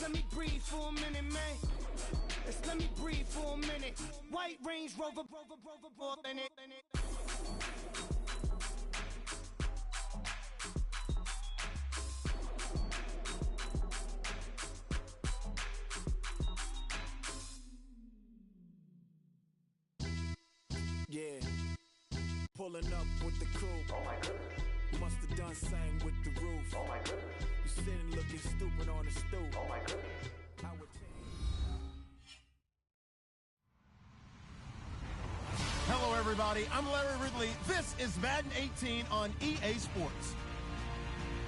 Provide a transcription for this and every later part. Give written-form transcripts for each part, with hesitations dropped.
let me breathe for a minute, man. Just let me breathe for a minute. White Range Rover, in it. Yeah, pulling up with the crew. Oh my goodness. Must have done same with the roof. Oh my goodness. You sitting looking stupid on the stoop. Oh my goodness. I would change. Hello, everybody. I'm Larry Ridley. This is Madden 18 on EA Sports.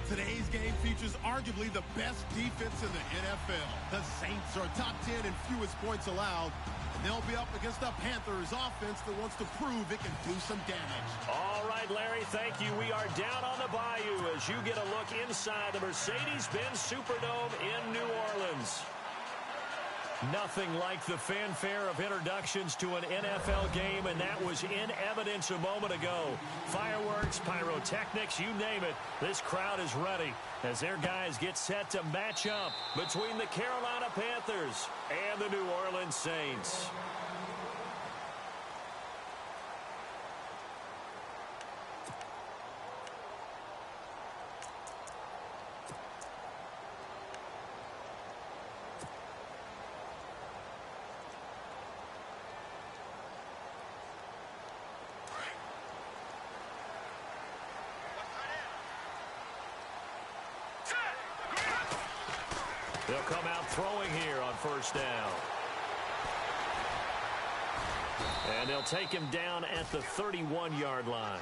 Today's game features arguably the best defense in the NFL. The Saints are top 10 in fewest points allowed. And they'll be up against a Panthers offense that wants to prove it can do some damage. All right, Larry, thank you. We are down on the bayou as you get a look inside the Mercedes-Benz Superdome in New Orleans. Nothing like the fanfare of introductions to an NFL game, and that was in evidence a moment ago. Fireworks, pyrotechnics, you name it. This crowd is ready as their guys get set to match up between the Carolina Panthers and the New Orleans Saints. They'll come out throwing here on first down. And they'll take him down at the 31-yard line.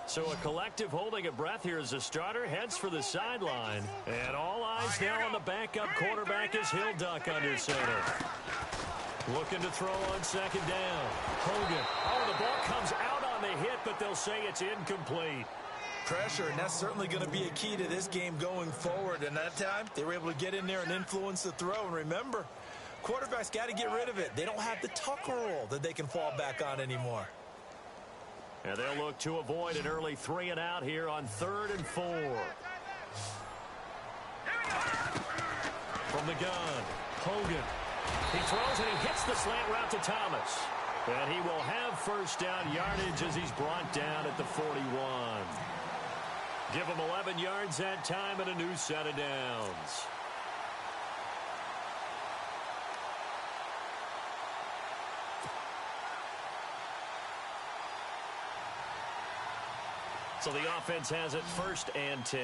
So a collective holding a breath here as the starter heads for the sideline. And all eyes now on the backup quarterback as he'll duck under center. Looking to throw on second down. Hogan. Oh, the ball comes out on the hit, but they'll say it's incomplete. Pressure, and that's certainly going to be a key to this game going forward. And that time, they were able to get in there and influence the throw. And remember, quarterbacks got to get rid of it. They don't have the tuck roll that they can fall back on anymore. And they'll look to avoid an early 3 and out here on 3rd and 4. From the gun, Hogan. He throws and he hits the slant route to Thomas. And he will have first down yardage as he's brought down at the 41. Give him 11 yards that time and a new set of downs. So the offense has it 1st and 10.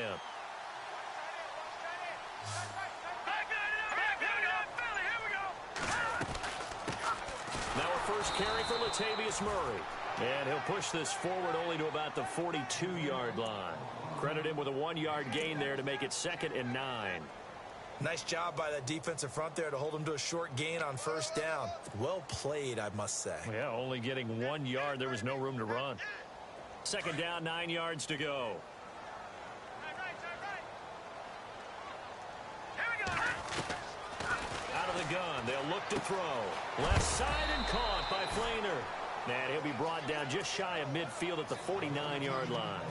Now a first carry for Latavius Murray. And he'll push this forward only to about the 42-yard line. Credit him with a 1-yard gain there to make it 2nd and 9. Nice job by that defensive front there to hold him to a short gain on first down. Well played, I must say. Yeah, only getting 1 yard. There was no room to run. 2nd down, 9 yards to go. Out of the gun, they'll look to throw. Left side and caught by Flainer. And he'll be brought down just shy of midfield at the 49-yard line.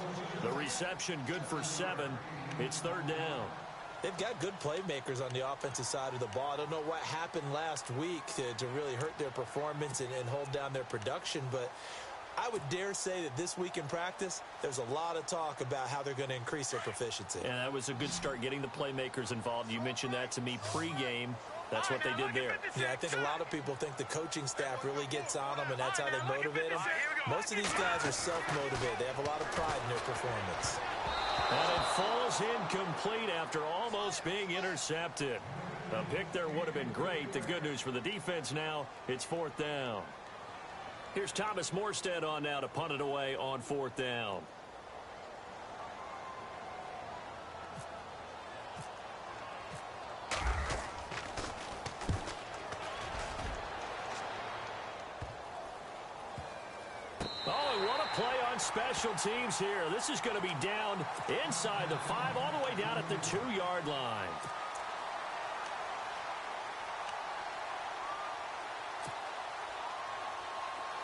The reception good for 7. It's 3rd down. They've got good playmakers on the offensive side of the ball. I don't know what happened last week to really hurt their performance and hold down their production, but I would dare say that this week in practice, there's a lot of talk about how they're going to increase their proficiency. And that was a good start getting the playmakers involved. You mentioned that to me pregame. That's what they did there. Yeah, I think a lot of people think the coaching staff really gets on them, and that's how they motivate them. Most of these guys are self-motivated. They have a lot of pride in their performance. And it falls incomplete after almost being intercepted. A pick there would have been great. The good news for the defense now, it's 4th down. Here's Thomas Morstead on now to punt it away on 4th down. Oh, what a play on special teams here. This is going to be down inside the 5, all the way down at the 2-yard line.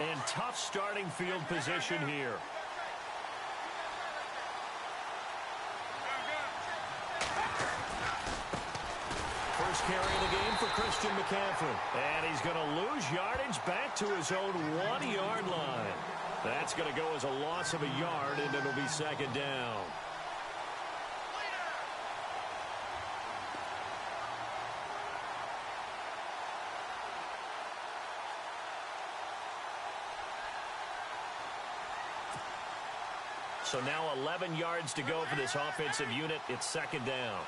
And tough starting field position here. First carry of the game for Christian McCaffrey. And he's going to lose yardage back to his own 1-yard line. That's going to go as a loss of a yard, and it'll be second down. So now 11 yards to go for this offensive unit. It's second down.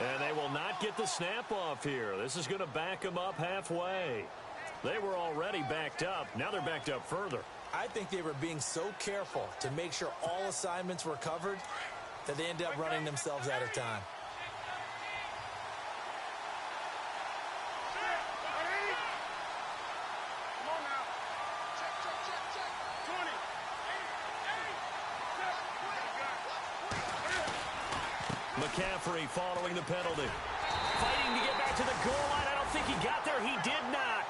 And they will not get the snap off here. This is going to back them up halfway. They were already backed up. Now they're backed up further. I think they were being so careful to make sure all assignments were covered that they ended up running themselves out of time. McCaffrey following the penalty. Fighting to get back to the goal line. I don't think he got there. He did not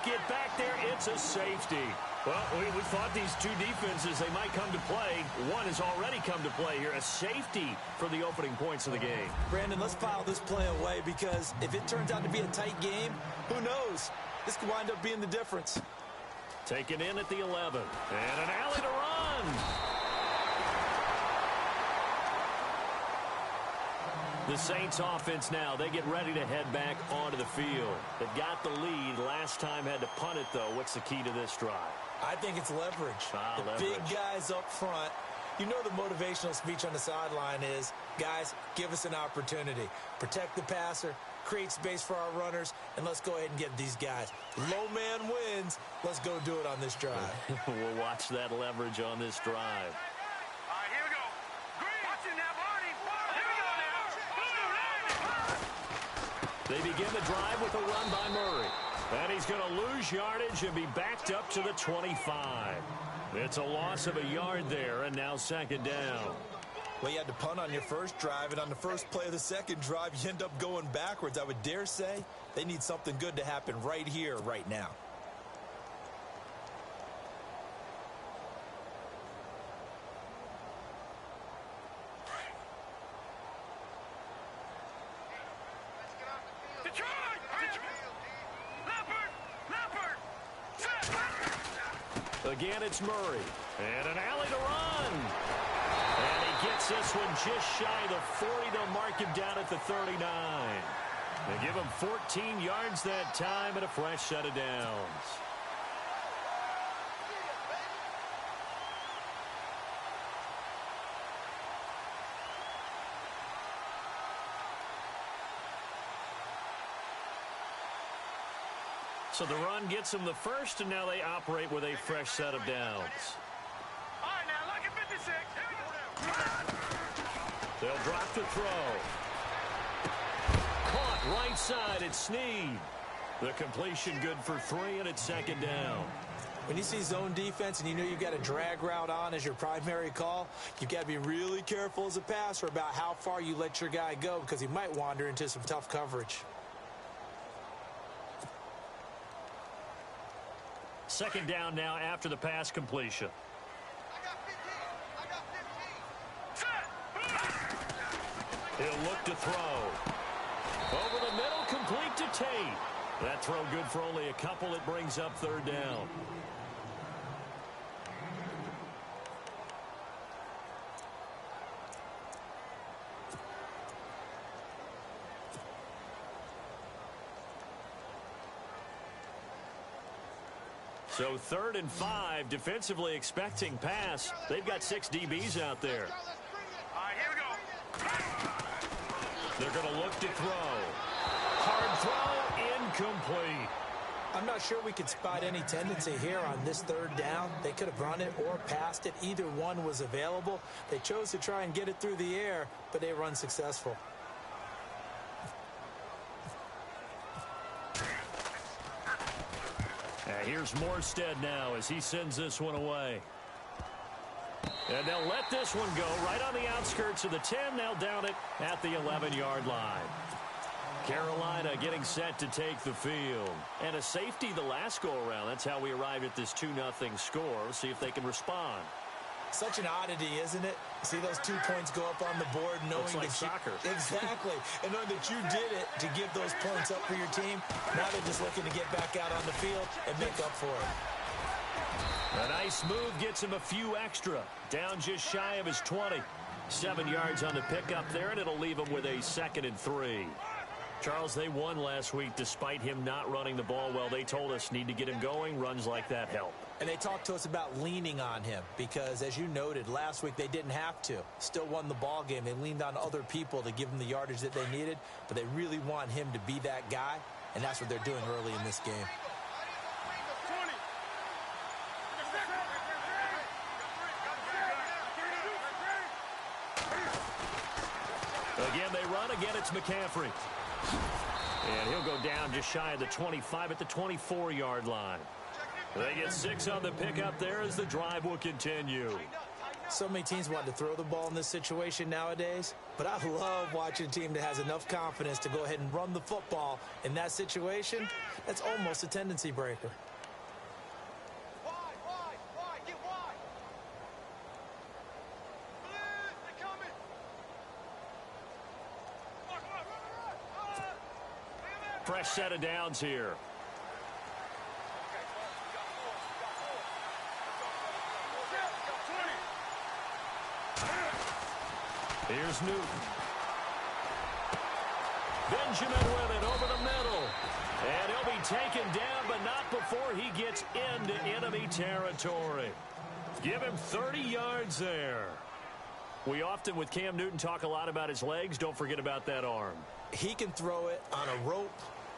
get back there. It's a safety. Well, we thought these two defenses, they might come to play. One has already come to play here. A safety for the opening points of the game. Brandon, let's file this play away because if it turns out to be a tight game, who knows? This could wind up being the difference. Taken in at the 11. And an alley to run. The Saints offense now, they get ready to head back onto the field. They've got the lead. Last time had to punt it, though. What's the key to this drive? I think it's leverage. Leverage. Big guys up front. You know the motivational speech on the sideline is, guys, give us an opportunity. Protect the passer, create space for our runners, and let's go ahead and get these guys. Low man wins. Let's go do it on this drive. We'll watch that leverage on this drive. They begin the drive with a run by Murray. And he's going to lose yardage and be backed up to the 25. It's a loss of a yard there, and now second down. Well, you had to punt on your first drive, and on the first play of the second drive, you end up going backwards. I would dare say they need something good to happen right here, right now. Again, it's Murray. And an alley to run. And he gets this one just shy of the 40. They'll mark him down at the 39. They give him 14 yards that time and a fresh set of downs. So the run gets them the first, and now they operate with a fresh set of downs. All right, now look at 56. They'll drop the throw. Caught right side. It's Snead. The completion good for 3, and it's second down. When you see zone defense and you know you've got a drag route on as your primary call, you've got to be really careful as a passer about how far you let your guy go because he might wander into some tough coverage. Second down now after the pass completion. He'll look to throw. Over the middle, complete to Tate. That throw good for only a couple. It brings up third down. So 3rd and 5, defensively expecting pass. They've got 6 DBs out there. All right, here we go. They're going to look to throw. Hard throw, incomplete. I'm not sure we could spot any tendency here on this 3rd down. They could have run it or passed it. Either one was available. They chose to try and get it through the air, but they were unsuccessful. Here's Morstead now as he sends this one away. And they'll let this one go right on the outskirts of the 10. They'll down it at the 11-yard line. Carolina getting set to take the field. And a safety the last go-around. That's how we arrived at this 2-0 score. We'll see if they can respond. Such an oddity, isn't it? See those 2 points go up on the board knowing Looks like that soccer. Exactly. And knowing that you did it to give those points up for your team. Now they're just looking to get back out on the field and make up for it. A nice move gets him a few extra. Down just shy of his 20. 7 yards on the pickup there, and it'll leave him with a 2nd and 3. Charles, they won last week despite him not running the ball well. They told us need to get him going. Runs like that help. And they talked to us about leaning on him because, as you noted, last week they didn't have to. Still won the ball game. They leaned on other people to give them the yardage that they needed, but they really want him to be that guy, and that's what they're doing early in this game. Again, they run. Again, it's McCaffrey. And he'll go down just shy of the 25 at the 24-yard line. They get 6 on the pickup there as the drive will continue. So many teams want to throw the ball in this situation nowadays, but I love watching a team that has enough confidence to go ahead and run the football in that situation. That's almost a tendency breaker. Fresh set of downs here. Here's Newton. Benjamin with it over the middle. And he'll be taken down, but not before he gets into enemy territory. Give him 30 yards there. We often, with Cam Newton, talk a lot about his legs. Don't forget about that arm. He can throw it on a rope.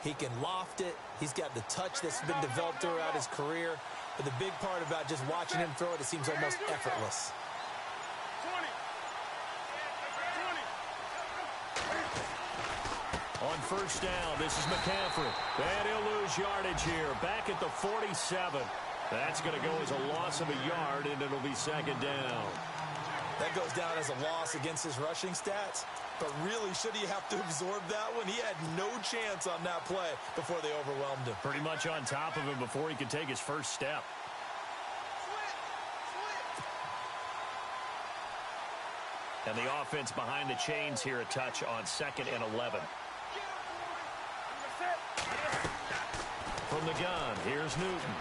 He can loft it. He's got the touch that's been developed throughout his career. But the big part about just watching him throw it, it seems almost effortless. On first down, this is McCaffrey. And he'll lose yardage here. Back at the 47. That's going to go as a loss of a yard, and it'll be 2nd down. That goes down as a loss against his rushing stats. But really, should he have to absorb that one? He had no chance on that play before they overwhelmed him. Pretty much on top of him before he could take his first step. And the offense behind the chains here, a touch on 2nd and 11. From the gun, here's Newton.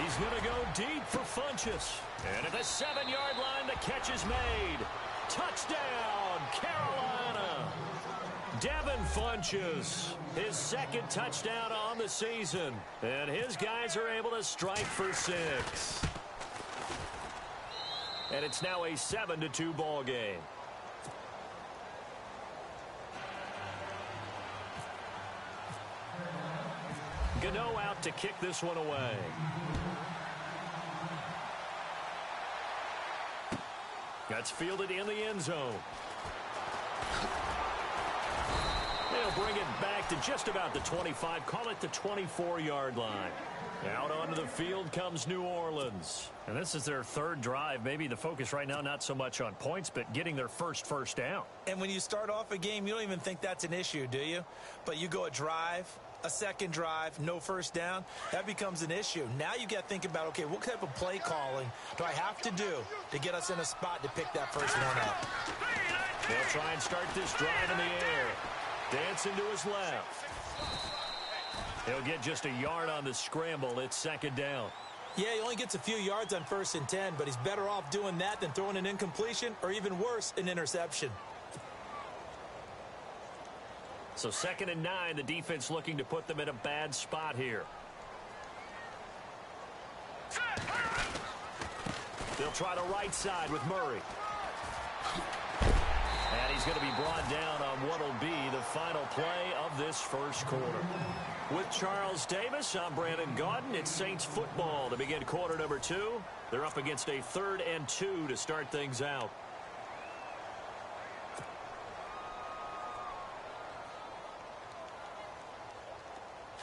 He's going to go deep for Funchess. And at the 7-yard line, the catch is made. Touchdown, Carolina. Devin Funchess, his 2nd touchdown on the season. And his guys are able to strike for 6. And it's now a 7-2 ball game. Gano out to kick this one away. That's fielded in the end zone. They'll bring it back to just about the 25. Call it the 24-yard line. Out onto the field comes New Orleans. And this is their 3rd drive. Maybe the focus right now not so much on points, but getting their first down. And when you start off a game, you don't even think that's an issue, do you? But you go a drive, a 2nd drive, no first down, that becomes an issue. Now you got to think about, okay, what type of play calling do I have to do to get us in a spot to pick that first one up? They'll try and start this drive in the air. Dancing to his left. He'll get just a yard on the scramble. It's 2nd down. Yeah, he only gets a few yards on 1st and 10, but he's better off doing that than throwing an incompletion or even worse, an interception. So 2nd and 9, the defense looking to put them in a bad spot here. They'll try the right side with Murray. And he's going to be brought down on what will be the final play of this first quarter. With Charles Davis, I'm Brandon Gaudin. It's Saints football to begin quarter number 2. They're up against a 3rd and 2 to start things out.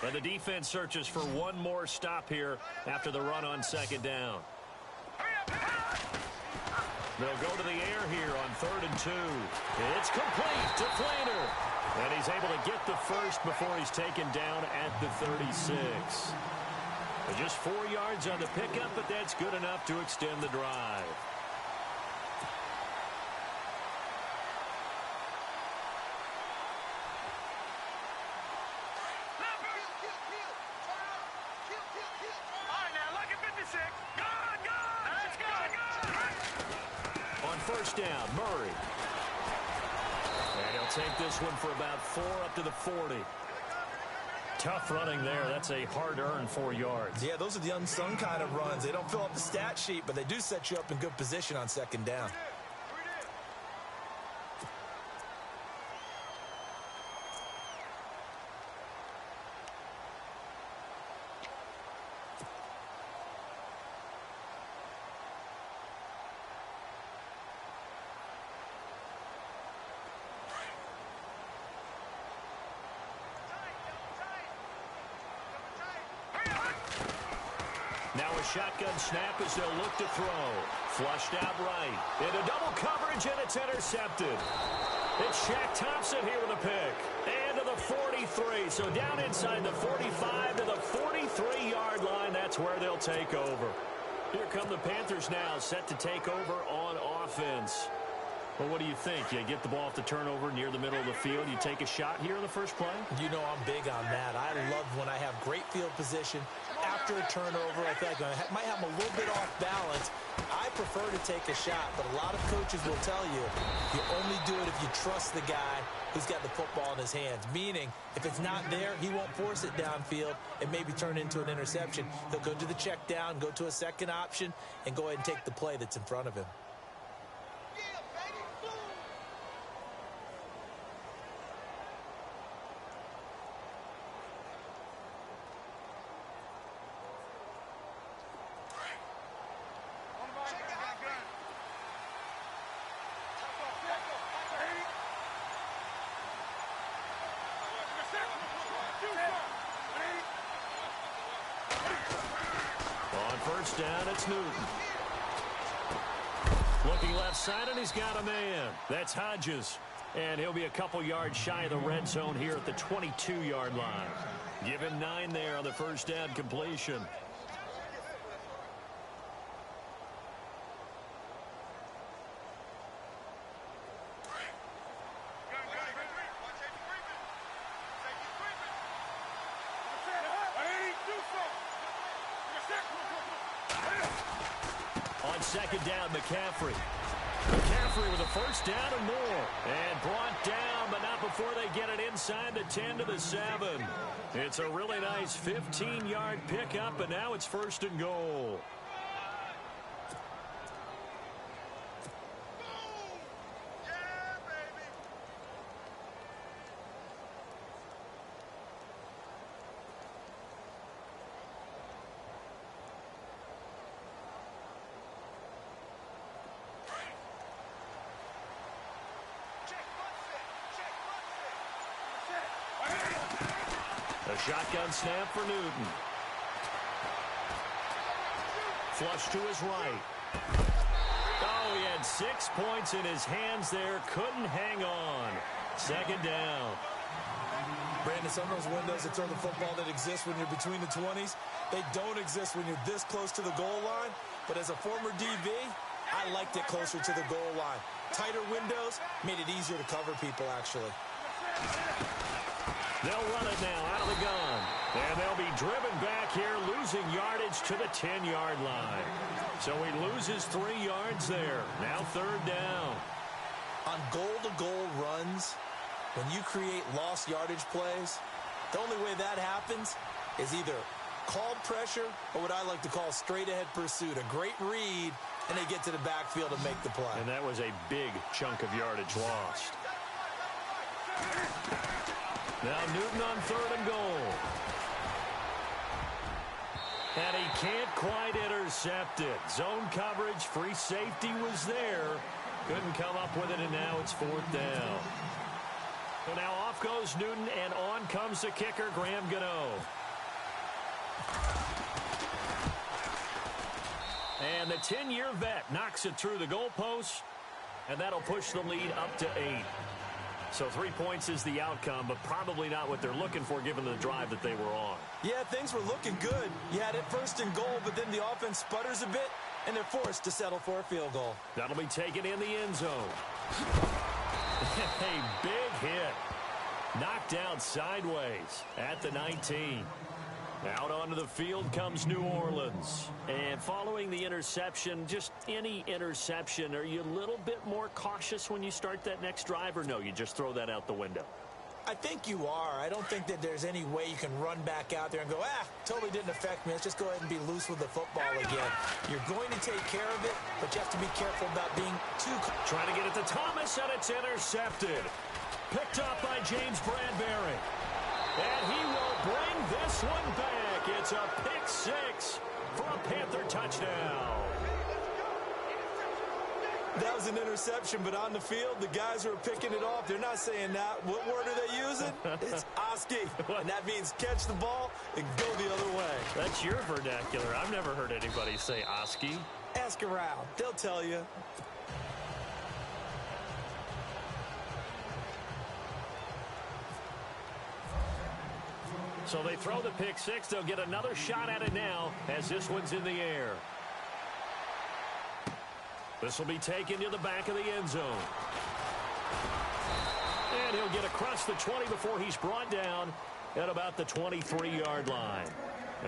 And the defense searches for one more stop here after the run on 2nd down. Hurry up! They'll go to the air here on 3rd and 2. It's complete to Fleener. And he's able to get the first before he's taken down at the 36. But just 4 yards on the pickup, but that's good enough to extend the drive. First down, Murray. And he'll take this one for about 4 up to the 40. Tough running there. That's a hard-earned 4 yards. Yeah, those are the unsung kind of runs. They don't fill up the stat sheet, but they do set you up in good position on 2nd down. Now a shotgun snap as they'll look to throw. Flushed out right. Into double coverage, and it's intercepted. It's Shaq Thompson here with a pick. And to the 43. So down inside the 45 to the 43-yard line. That's where they'll take over. Here come the Panthers now, set to take over on offense. Well, what do you think? You get the ball off the turnover near the middle of the field. You take a shot here in the first play? You know I'm big on that. I love when I have great field position. After a turnover, I think I might have them a little bit off balance. I prefer to take a shot, but a lot of coaches will tell you, you only do it if you trust the guy who's got the football in his hands. Meaning, if it's not there, he won't force it downfield and maybe turn into an interception. He'll go to the check down, go to a second option, and go ahead and take the play that's in front of him. First down, it's Newton. Looking left side, and he's got a man. That's Hodges. And he'll be a couple yards shy of the red zone here at the 22-yard line. Give him 9 there on the first down completion. Second down, McCaffrey. McCaffrey with a first down and more. And brought down, but not before they get it inside the 10 to the 7. It's a really nice 15-yard pickup, and now it's 1st and goal. A shotgun snap for Newton. Flush to his right. Oh, he had 6 points in his hands there. Couldn't hang on. Second down. Brandon, some of those windows that throw the football that exist when you're between the 20s, they don't exist when you're this close to the goal line. But as a former DB, I liked it closer to the goal line. Tighter windows made it easier to cover people, actually. They'll run it now out of the gun. And they'll be driven back here, losing yardage to the 10-yard line. So he loses 3 yards there. Now 3rd down. On goal-to-goal runs, when you create lost yardage plays, the only way that happens is either called pressure or what I like to call straight-ahead pursuit. A great read, and they get to the backfield and make the play. And that was a big chunk of yardage lost. Now Newton on 3rd and goal. And he can't quite intercept it. Zone coverage, free safety was there. Couldn't come up with it, and now it's 4th down. So now off goes Newton, and on comes the kicker, Graham Gano. And the 10-year vet knocks it through the goalpost, and that'll push the lead up to 8. So 3 points is the outcome, but probably not what they're looking for given the drive that they were on. Yeah, things were looking good. You had it first and goal, but then the offense sputters a bit, and they're forced to settle for a field goal. That'll be taken in the end zone. A big hit. Knocked out sideways at the 19. Out onto the field comes New Orleans. And following the interception, just any interception, are you a little bit more cautious when you start that next drive, or no, you just throw that out the window? I think you are. I don't think that there's any way you can run back out there and go, totally didn't affect me. Let's just go ahead and be loose with the football again. You're going to take care of it, but you have to be careful about being too... Trying to get it to Thomas, and it's intercepted. Picked up by James Bradbury. And he will bring this one back. It's a pick 6 for a Panther touchdown. That was an interception, but on the field, the guys who are picking it off, they're not saying that. What word are they using? It's Oski. And that means catch the ball and go the other way. That's your vernacular. I've never heard anybody say Oski. Ask around. They'll tell you. So they throw the pick 6. They'll get another shot at it now as this one's in the air. This will be taken to the back of the end zone. And he'll get across the 20 before he's brought down at about the 23-yard line.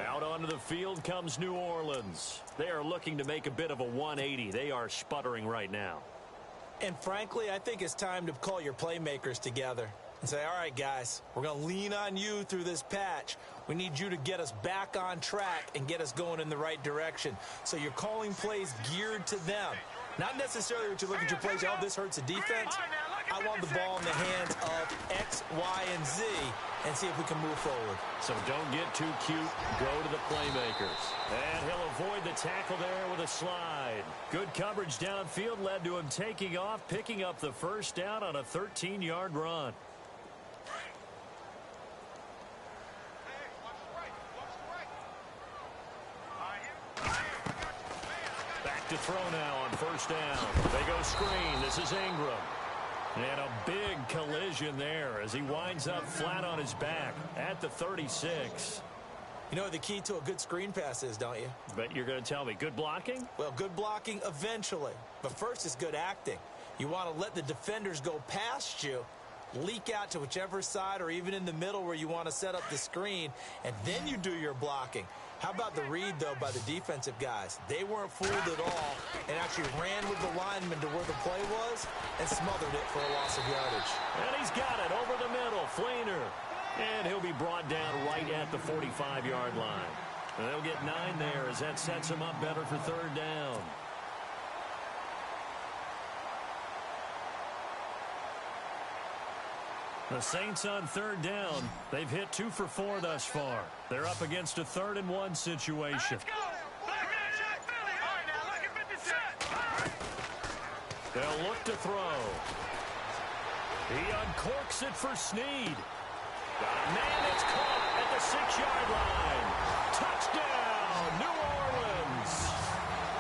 Out onto the field comes New Orleans. They are looking to make a bit of a 180. They are sputtering right now. And frankly, I think it's time to call your playmakers together and say, all right, guys, we're going to lean on you through this patch. We need you to get us back on track and get us going in the right direction. So you're calling plays geared to them. Not necessarily what you look at your plays, this hurts the defense. I want the ball in the hands of X, Y, and Z and see if we can move forward. So don't get too cute. Go to the playmakers. And he'll avoid the tackle there with a slide. Good coverage downfield led to him taking off, picking up the first down on a 13-yard run. To throw now on first down. They go screen. This is Ingram. And a big collision there as he winds up flat on his back at the 36. You know what the key to a good screen pass is, don't you? But you're going to tell me, good blocking? Well, good blocking eventually. But first is good acting. You want to let the defenders go past you, leak out to whichever side or even in the middle where you want to set up the screen, and then you do your blocking. How about the read, though, by the defensive guys? They weren't fooled at all and actually ran with the lineman to where the play was and smothered it for a loss of yardage. And he's got it over the middle. Fleener. And he'll be brought down right at the 45-yard line. And they'll get 9 there as that sets him up better for third down. The Saints on third down. They've hit 2 for 4 thus far. They're up against a 3rd and 1 situation. They'll look to throw. He uncorks it for Snead. Man, it's caught at the 6-yard line. Touchdown, New Orleans.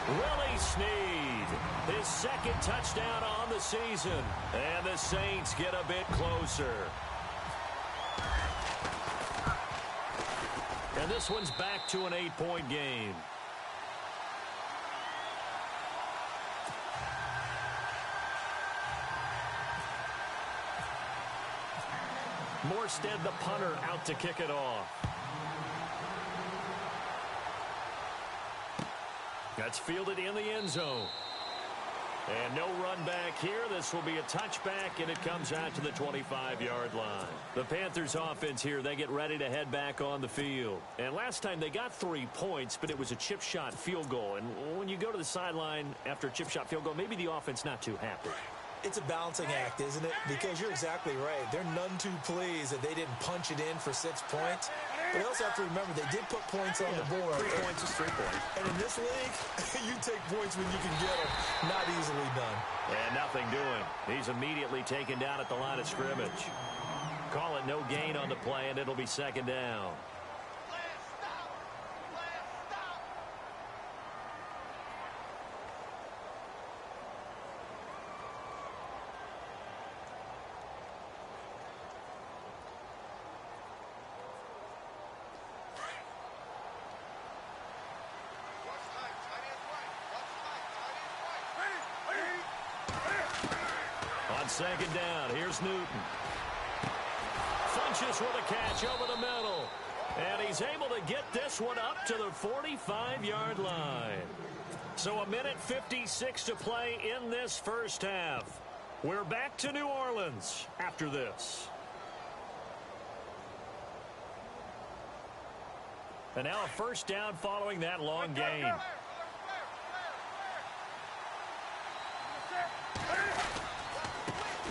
Willie Snead, his 2nd touchdown on the season. And the Saints get a bit closer. And this one's back to an 8-point game. Morstead, the punter, out to kick it off. That's fielded in the end zone. And no run back here. This will be a touchback, and it comes out to the 25-yard line. The Panthers offense here, they get ready to head back on the field. And last time they got 3 points, but it was a chip shot field goal. And when you go to the sideline after a chip shot field goal, maybe the offense not too happy. It's a balancing act, isn't it? Because you're exactly right. They're none too pleased that they didn't punch it in for 6 points. But you also have to remember they did put points on the board. 3 points is 3 points. And in this league, you take points when you can get them. Not easily done. And nothing doing. He's immediately taken down at the line of scrimmage. Call it no gain on the play, and it'll be 2nd down. second down. Here's Newton. Funches with a catch over the middle. And he's able to get this one up to the 45-yard line. So a minute 56 to play in this first half. We're back to New Orleans after this. And now a first down following that long gain.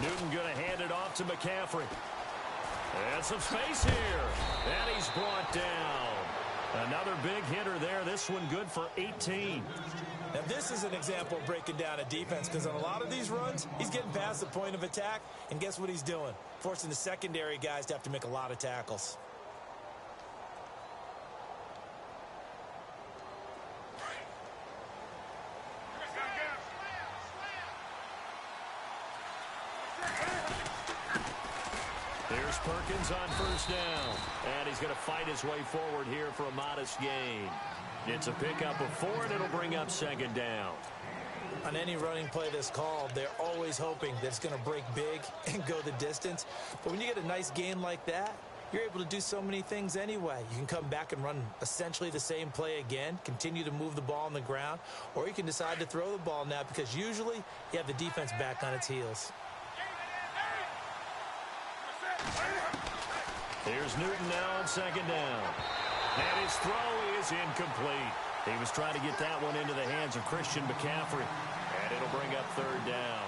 Newton going to hand it off to McCaffrey. And some space here. And he's brought down. Another big hitter there. This one good for 18. Now, this is an example of breaking down a defense, because on a lot of these runs, he's getting past the point of attack, and guess what he's doing? Forcing the secondary guys to have to make a lot of tackles. Here's Perkins on first down. And he's going to fight his way forward here for a modest gain. It's a pickup of 4, and it'll bring up second down. On any running play that's called, they're always hoping that it's going to break big and go the distance. But when you get a nice gain like that, you're able to do so many things anyway. You can come back and run essentially the same play again, continue to move the ball on the ground, or you can decide to throw the ball now, because usually you have the defense back on its heels. Here's Newton now on second down. And his throw is incomplete. He was trying to get that one into the hands of Christian McCaffrey. And it'll bring up third down.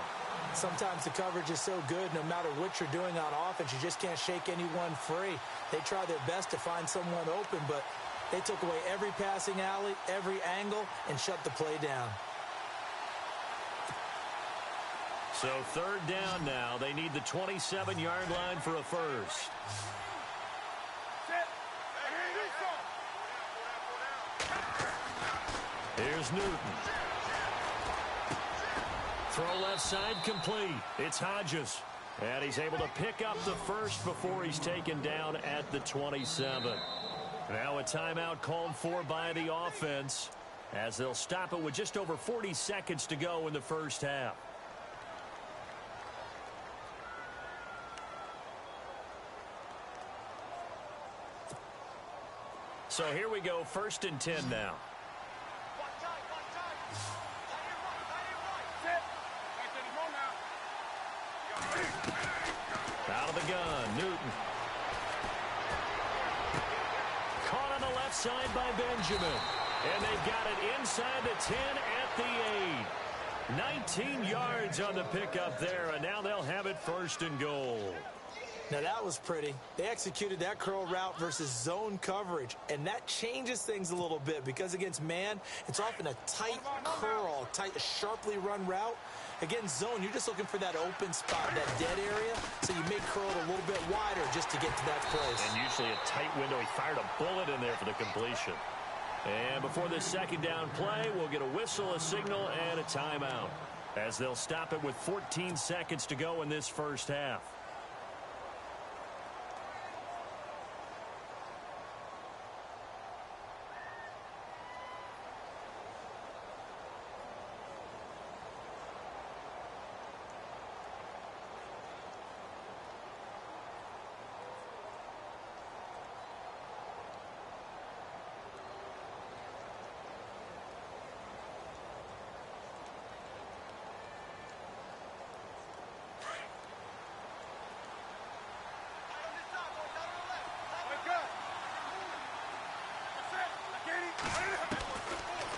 Sometimes the coverage is so good, no matter what you're doing on offense, you just can't shake anyone free. They try their best to find someone open, but they took away every passing alley, every angle, and shut the play down. So third down now. They need the 27-yard line for a first. Here's Newton. Throw left side complete. It's Hodges. And he's able to pick up the first before he's taken down at the 27. Now a timeout called for by the offense, as they'll stop it with just over 40 seconds to go in the first half. So here we go, 1st and 10 now. Out of the gun, Newton. Caught on the left side by Benjamin. And they've got it inside the 10 at the 8. 19 yards on the pickup there, and now they'll have it 1st and goal. Now that was pretty. They executed that curl route versus zone coverage, and that changes things a little bit, because against man, it's often a tight curl, tight, sharply run route. Against zone, you're just looking for that open spot, that dead area, so you may curl it a little bit wider just to get to that place. And usually a tight window. He fired a bullet in there for the completion. And before this second down play, we'll get a whistle, a signal, and a timeout, as they'll stop it with 14 seconds to go in this first half.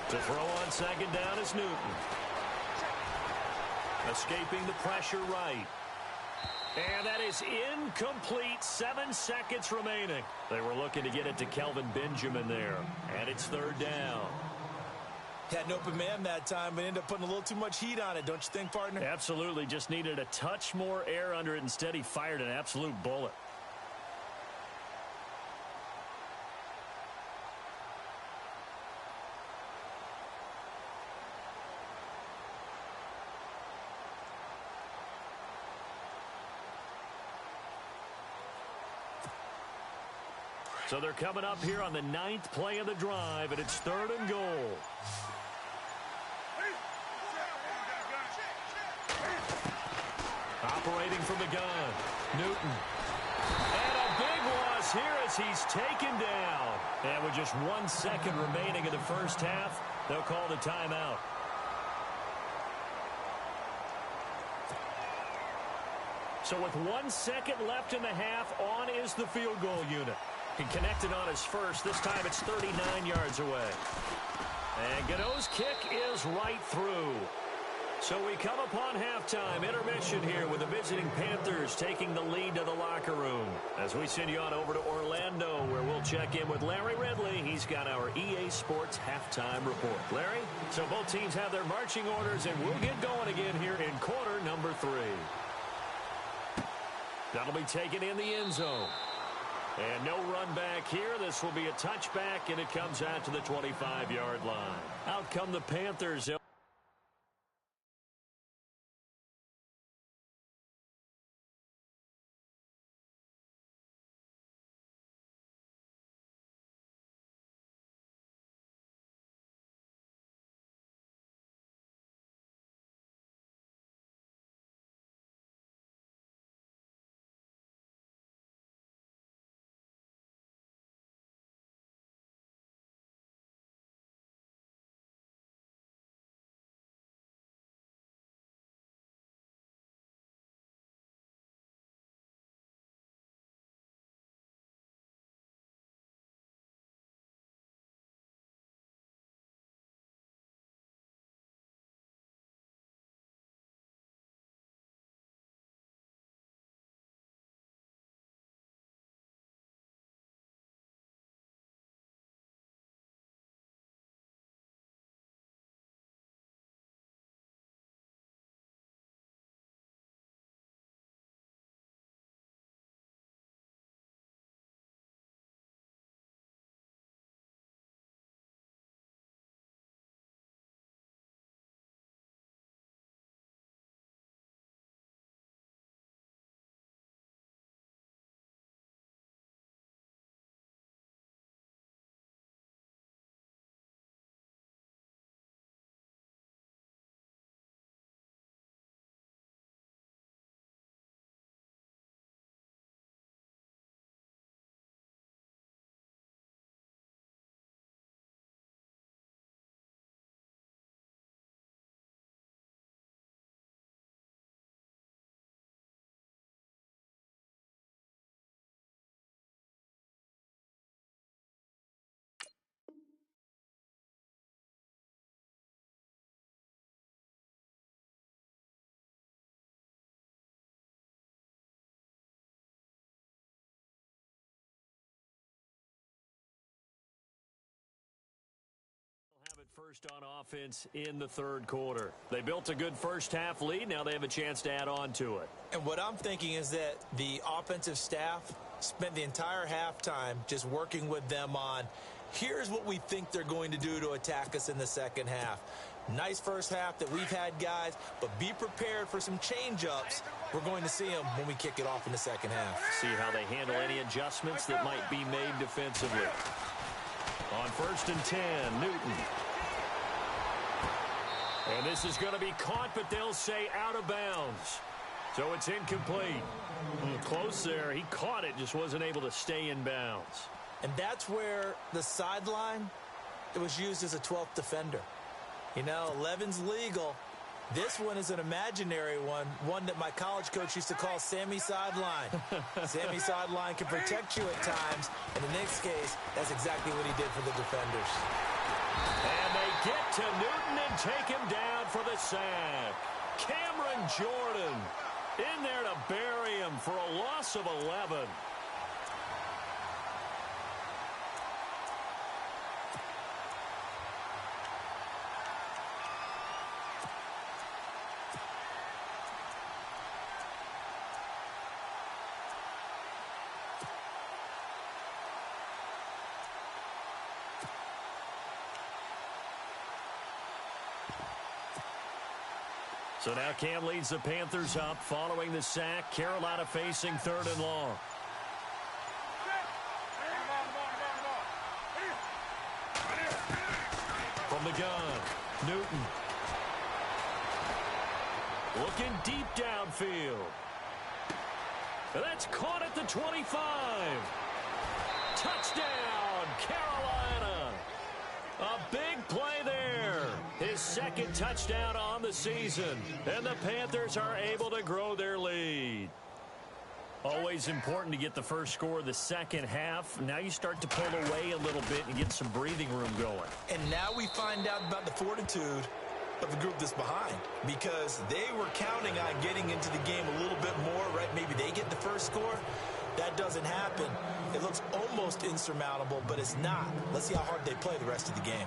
To throw on second down is Newton. Escaping the pressure right. And that is incomplete. 7 seconds remaining. They were looking to get it to Kelvin Benjamin there. And it's third down. Had an open man that time, but ended up putting a little too much heat on it, don't you think, partner? Absolutely. Just needed a touch more air under it. Instead, he fired an absolute bullet. So they're coming up here on the 9th play of the drive, and it's 3rd and goal. Operating from the gun, Newton. And a big loss here as he's taken down. And with just 1 second remaining in the first half, they'll call the timeout. So with 1 second left in the half, on is the field goal unit. He connected on his first. This time it's 39 yards away. And Gano's kick is right through. So we come upon halftime, intermission here with the visiting Panthers taking the lead to the locker room. As we send you on over to Orlando, where we'll check in with Larry Ridley. He's got our EA Sports halftime report. Larry, so both teams have their marching orders, and we'll get going again here in quarter number 3. That'll be taken in the end zone. And no run back here. This will be a touchback, and it comes out to the 25-yard line. Out come the Panthers. First on offense in the third quarter. They built a good first half lead. Now they have a chance to add on to it. And what I'm thinking is that the offensive staff spent the entire halftime just working with them on, here's what we think they're going to do to attack us in the second half. Nice first half that we've had, guys, but be prepared for some change-ups. We're going to see them when we kick it off in the second half. See how they handle any adjustments that might be made defensively. On 1st and 10, Newton. And this is going to be caught, but they'll say out of bounds. So it's incomplete. Close there. He caught it, just wasn't able to stay in bounds. And that's where the sideline, it was used as a 12th defender. You know, 11's legal. This one is an imaginary one that my college coach used to call Sammy Sideline. Sammy Sideline can protect you at times. In the next case, that's exactly what he did for the defenders. And they get to Newton and take him down for the sack. Cameron Jordan in there to bury him for a loss of 11. So now Cam leads the Panthers up following the sack. Carolina facing 3rd and long. From the gun, Newton. Looking deep downfield. That's caught at the 25. Touchdown, Carolina. A big play there. His second touchdown on the season. And the Panthers are able to grow their lead. Always important to get the first score of the second half. Now you start to pull away a little bit and get some breathing room going. And now we find out about the fortitude of the group that's behind, because they were counting on getting into the game a little bit more, right? Maybe they get the first score. That doesn't happen. It looks almost insurmountable, but it's not. Let's see how hard they play the rest of the game.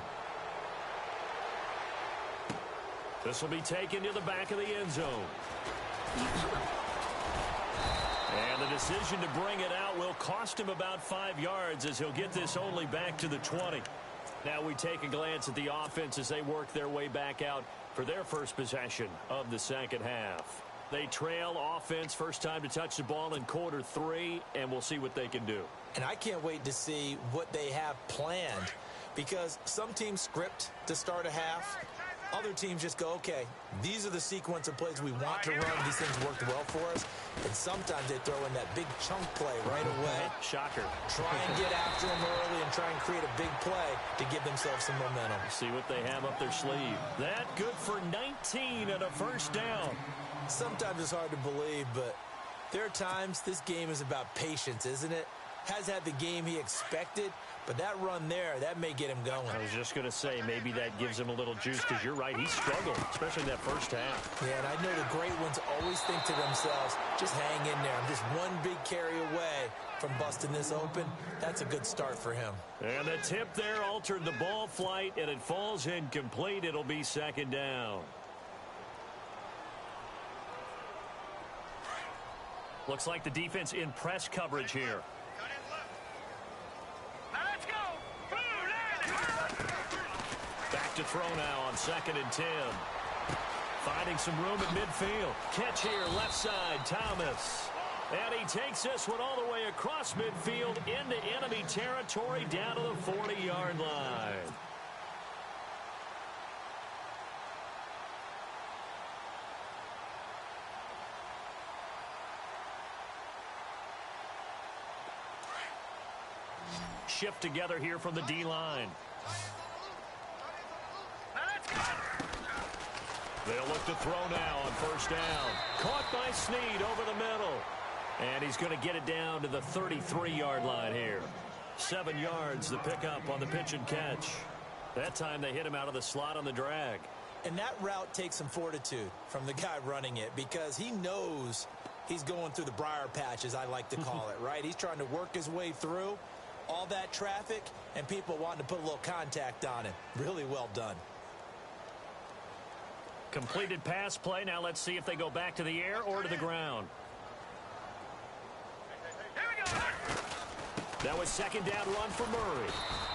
This will be taken to the back of the end zone. And the decision to bring it out will cost him about 5 yards, as he'll get this only back to the 20. Now we take a glance at the offense as they work their way back out for their first possession of the second half. They trail offense, first time to touch the ball in quarter 3, and we'll see what they can do. And I can't wait to see what they have planned, because some teams script to start a half. Other teams just go, okay, these are the sequence of plays we want to run. These things worked well for us. And sometimes they throw in that big chunk play right away. Shocker. Try and get after them early and try and create a big play to give themselves some momentum. See what they have up their sleeve. That good for 19 and a first down. Sometimes it's hard to believe, but there are times this game is about patience, isn't it? Has had the game he expected, but that run there, that may get him going. I was just going to say, maybe that gives him a little juice, because you're right, he struggled, especially in that first half. Yeah, and I know the great ones always think to themselves, just hang in there. I'm just one big carry away from busting this open. That's a good start for him. And the tip there altered the ball flight, and it falls incomplete. It'll be second down. Looks like the defense in press coverage here. Back to throw now on 2nd and 10. Finding some room at midfield. Catch here, left side, Thomas. And he takes this one all the way across midfield into enemy territory down to the 40-yard line. Shift together here from the D-line. They'll look to throw now on first down. Caught by Snead over the middle. And he's going to get it down to the 33-yard line here. 7 yards the pickup on the pitch and catch. That time they hit him out of the slot on the drag. And that route takes some fortitude from the guy running it, because he knows he's going through the briar patch, as I like to call it, right? He's trying to work his way through all that traffic and people wanting to put a little contact on him. Really well done. Completed pass play. Now let's see if they go back to the air or to the ground. That was second down run for Murray.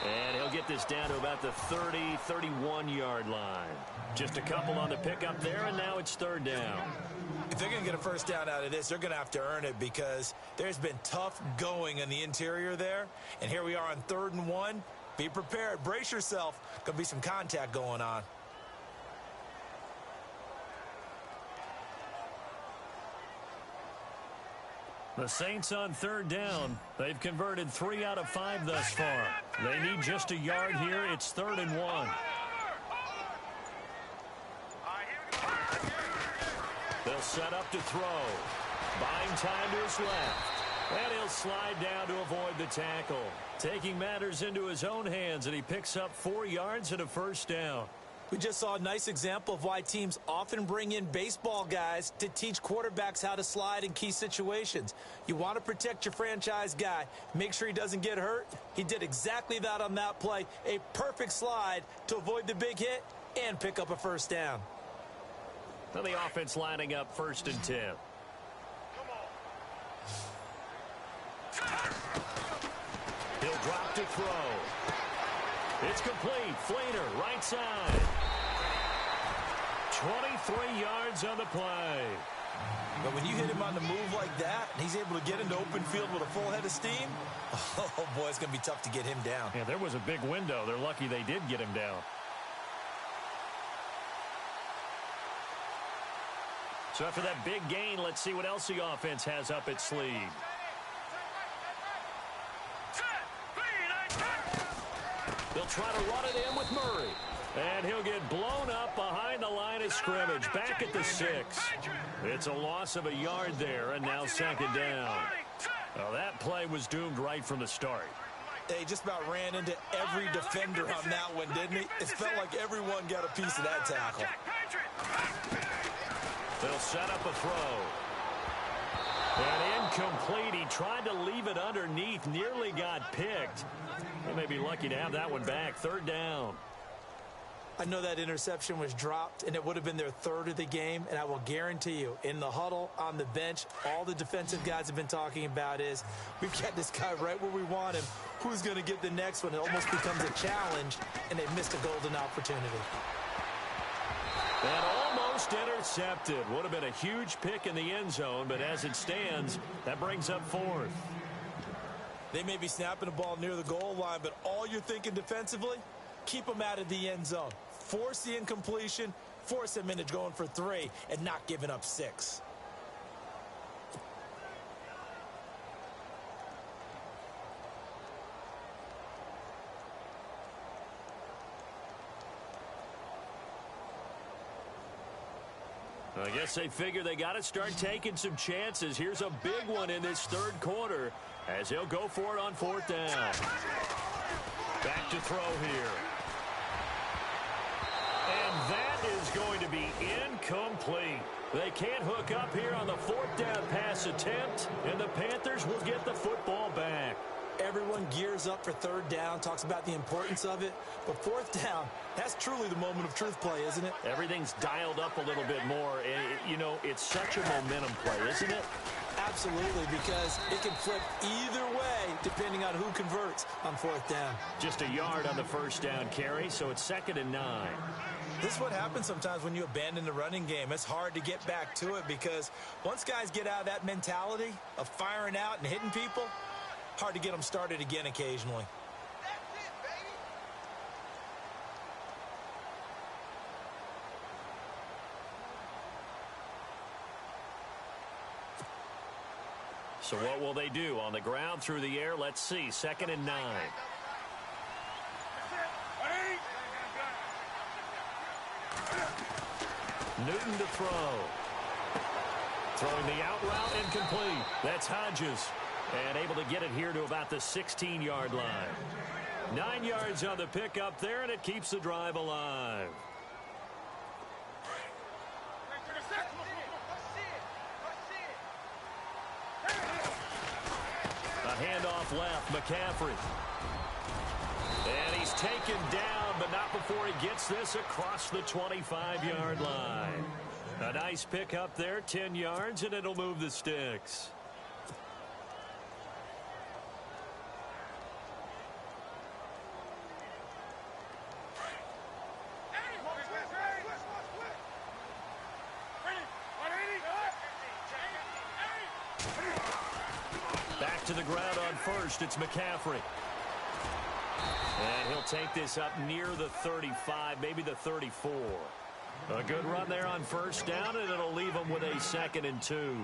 And he'll get this down to about the 30, 31-yard line. Just a couple on the pickup there, and now it's third down. If they're going to get a first down out of this, they're going to have to earn it, because there's been tough going in the interior there. And here we are on 3rd and 1. Be prepared. Brace yourself. Going to be some contact going on. The Saints on third down. They've converted 3 out of 5 thus far. They need just a yard here. It's 3rd and 1. They'll set up to throw. Buying time to his left. And he'll slide down to avoid the tackle. Taking matters into his own hands, and he picks up 4 yards and a first down. We just saw a nice example of why teams often bring in baseball guys to teach quarterbacks how to slide in key situations. You want to protect your franchise guy. Make sure he doesn't get hurt. He did exactly that on that play. A perfect slide to avoid the big hit and pick up a first down. Now the offense lining up 1st and 10. He'll drop to throw. It's complete. Fleener, right side. 23 yards on the play. But when you hit him on the move like that, and he's able to get into open field with a full head of steam, oh, boy, it's going to be tough to get him down. Yeah, there was a big window. They're lucky they did get him down. So after that big gain, let's see what else the offense has up its sleeve. They'll try to run it in with Murray. And he'll get blown up behind the line of scrimmage, back at the 6. It's a loss of a yard there, and now second down. Well, that play was doomed right from the start. They just about ran into every defender on that one, didn't he? It felt like everyone got a piece of that tackle. They'll set up a throw. And incomplete. He tried to leave it underneath, nearly got picked. They may be lucky to have that one back. Third down. I know that interception was dropped, and it would have been their third of the game, and I will guarantee you, in the huddle, on the bench, all the defensive guys have been talking about is, we've got this guy right where we want him. Who's going to get the next one? It almost becomes a challenge, and they missed a golden opportunity. And almost intercepted. Would have been a huge pick in the end zone, but as it stands, that brings up fourth. They may be snapping the ball near the goal line, but all you're thinking defensively, keep them out of the end zone. Force the incompletion, force them into going for 3, and not giving up 6. I guess they figure they got to start taking some chances. Here's a big one in this third quarter as he'll go for it on fourth down. Back to throw here. And that is going to be incomplete. They can't hook up here on the fourth down pass attempt, and the Panthers will get the football back. Everyone gears up for third down, talks about the importance of it. But fourth down, that's truly the moment of truth play, isn't it? Everything's dialed up a little bit more. And, you know, it's such a momentum play, isn't it? Absolutely, because it can flip either way depending on who converts on fourth down. Just a yard on the first down carry, so it's 2nd and 9. This is what happens sometimes when you abandon the running game. It's hard to get back to it because once guys get out of that mentality of firing out and hitting people, hard to get them started again occasionally. So what will they do? On the ground, through the air, let's see. 2nd and 9. Newton to throw. Throwing the out route, incomplete. That's Hodges. And able to get it here to about the 16-yard line. 9 yards on the pickup there, and it keeps the drive alive. A handoff left, McCaffrey. And he's taken down, but not before he gets this across the 25-yard line. A nice pickup there, 10 yards, and it'll move the sticks. Back to the ground on first. It's McCaffrey. And he'll take this up near the 35, maybe the 34. A good run there on first down, and it'll leave them with a 2nd and 2.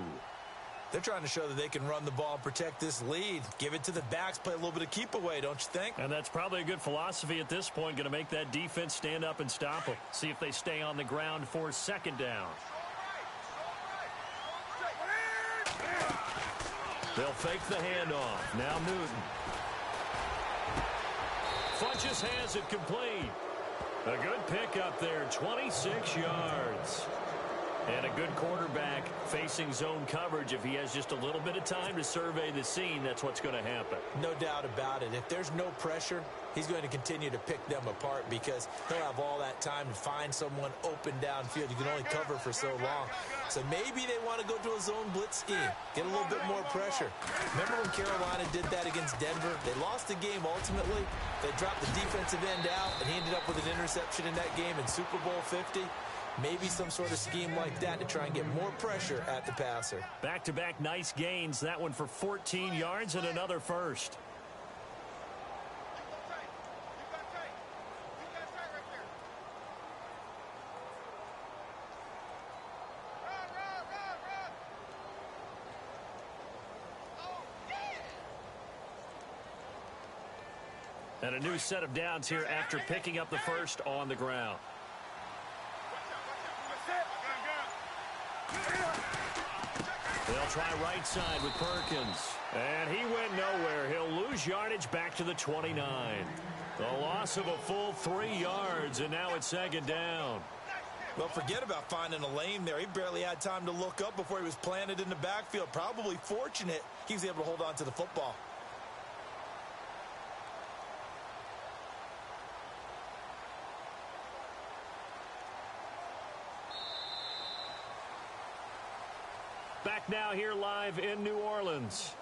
They're trying to show that they can run the ball and protect this lead. Give it to the backs, play a little bit of keep away, don't you think? And that's probably a good philosophy at this point, going to make that defense stand up and stop them. See if they stay on the ground for 2nd down. They'll fake the handoff. Now Newton. Funches has it complete. A good pickup there, 26 yards. And a good quarterback facing zone coverage. If he has just a little bit of time to survey the scene, that's what's going to happen. No doubt about it. If there's no pressure, he's going to continue to pick them apart because he'll have all that time to find someone open downfield. You can only cover for so long. So maybe they want to go to a zone blitz scheme, get a little bit more pressure. Remember when Carolina did that against Denver? They lost the game ultimately. They dropped the defensive end out, and he ended up with an interception in that game in Super Bowl 50. Maybe some sort of scheme like that to try and get more pressure at the passer. Back-to-back nice gains. That one for 14 yards and another first. And a new set of downs here after picking up the first on the ground. They'll try right side with Perkins. And he went nowhere. He'll lose yardage back to the 29. The loss of a full 3 yards, and now it's second down. Well, forget about finding a lane there. He barely had time to look up before he was planted in the backfield. Probably fortunate he was able to hold on to the football. Back now here live in New Orleans.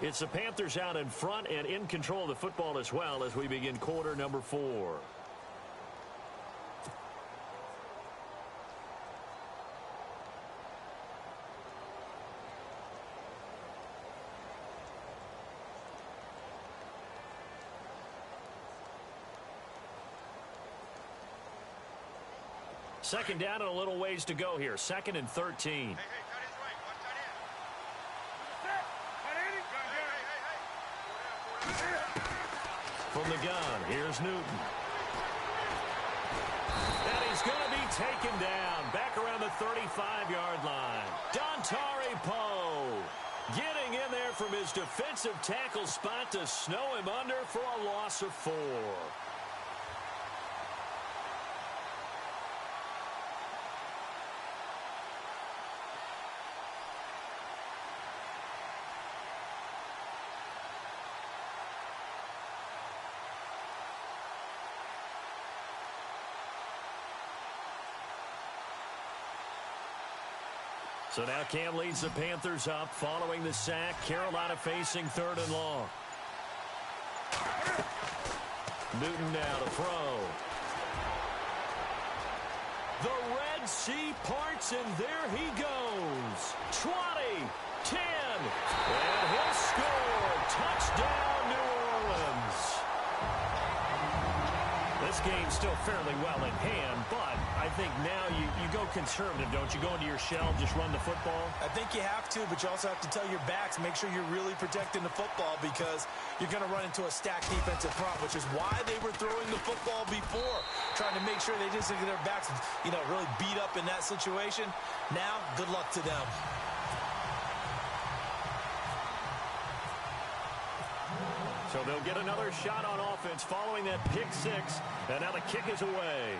It's the Panthers out in front and in control of the football as well as we begin quarter number 4. Second down and a little ways to go here. 2nd and 13. From the gun, here's Newton. And he's going to be taken down back around the 35-yard line. Dontari Poe getting in there from his defensive tackle spot to snow him under for a loss of 4. So now Cam leads the Panthers up following the sack. Carolina facing 3rd and long. Newton now to throw. The Red Sea parts, and there he goes. 20, 10, and he'll score. Touchdown, New Orleans. This game's still fairly well in hand, but I think now you go conservative, don't you? Go into your shell, just run the football? I think you have to, but you also have to tell your backs, make sure you're really protecting the football because you're going to run into a stacked defensive front, which is why they were throwing the football before, trying to make sure they didn't get their backs, really beat up in that situation. Now, good luck to them. So they'll get another shot on offense following that pick 6. And now the kick is away.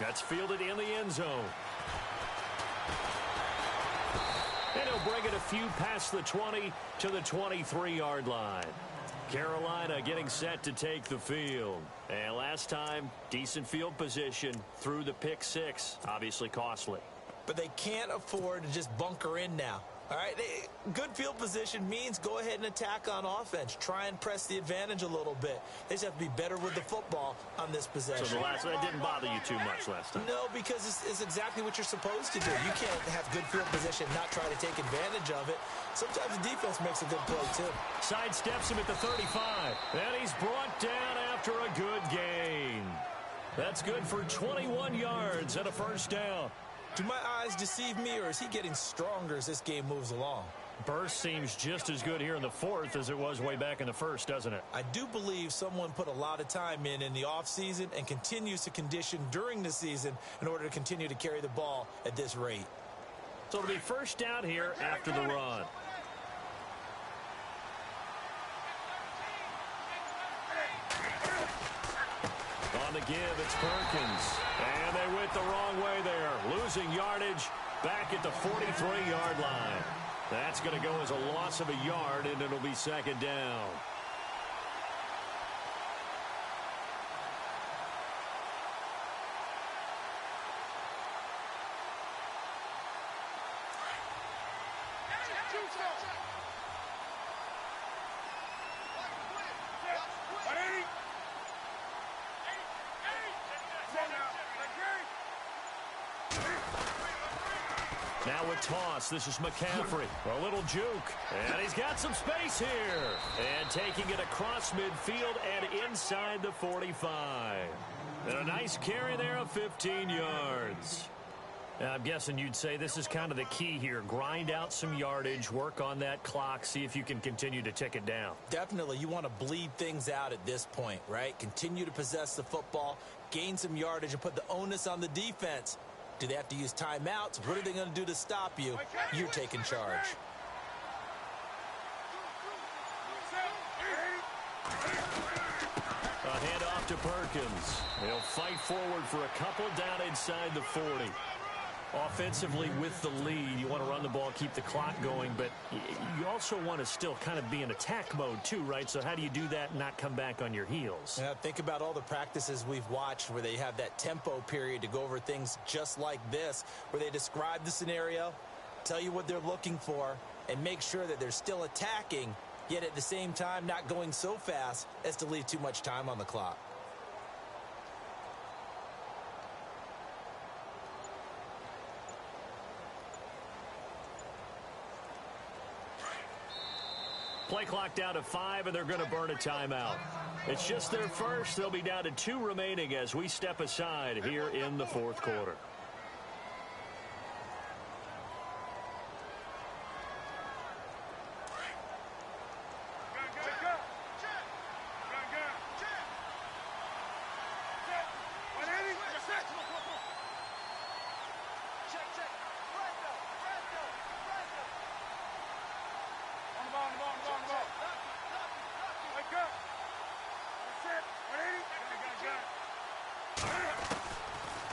That's fielded in the end zone. And he'll bring it a few past the 20 to the 23-yard line. Carolina getting set to take the field. And last time, decent field position through the pick 6. Obviously costly. But they can't afford to just bunker in now. All right, good field position means go ahead and attack on offense. Try and press the advantage a little bit. They just have to be better with the football on this possession. So that didn't bother you too much last time? No, because it's exactly what you're supposed to do. You can't have good field position, not try to take advantage of it. Sometimes the defense makes a good play, too. Sidesteps him at the 35. And he's brought down after a good gain. That's good for 21 yards and a first down. Do my eyes deceive me, or is he getting stronger as this game moves along? Burst seems just as good here in the 4th as it was way back in the 1st, doesn't it? I do believe someone put a lot of time in the offseason and continues to condition during the season in order to continue to carry the ball at this rate. So it'll be first down here after the run. On the give, it's Perkins. And they went the wrong way there. Losing yardage back at the 43-yard line. That's going to go as a loss of a yard, and it'll be second down. Now with toss, this is McCaffrey. A little juke. And he's got some space here. And taking it across midfield and inside the 45. And a nice carry there of 15 yards. I'm guessing you'd say this is kind of the key here. Grind out some yardage, work on that clock, see if you can continue to tick it down. Definitely. You want to bleed things out at this point, right? Continue to possess the football, gain some yardage, and put the onus on the defense. Do they have to use timeouts? What are they going to do to stop you? You're taking charge. A handoff to Perkins. He'll fight forward for a couple down inside the 40. Offensively with the lead, you want to run the ball, keep the clock going, but you also want to still kind of be in attack mode too, right? So how do you do that and not come back on your heels? Yeah, think about all the practices we've watched where they have that tempo period to go over things just like this, where they describe the scenario, tell you what they're looking for, and make sure that they're still attacking, yet at the same time not going so fast as to leave too much time on the clock. Play clock down to 5, and they're going to burn a timeout. It's just their first. They'll be down to 2 remaining as we step aside here in the fourth quarter.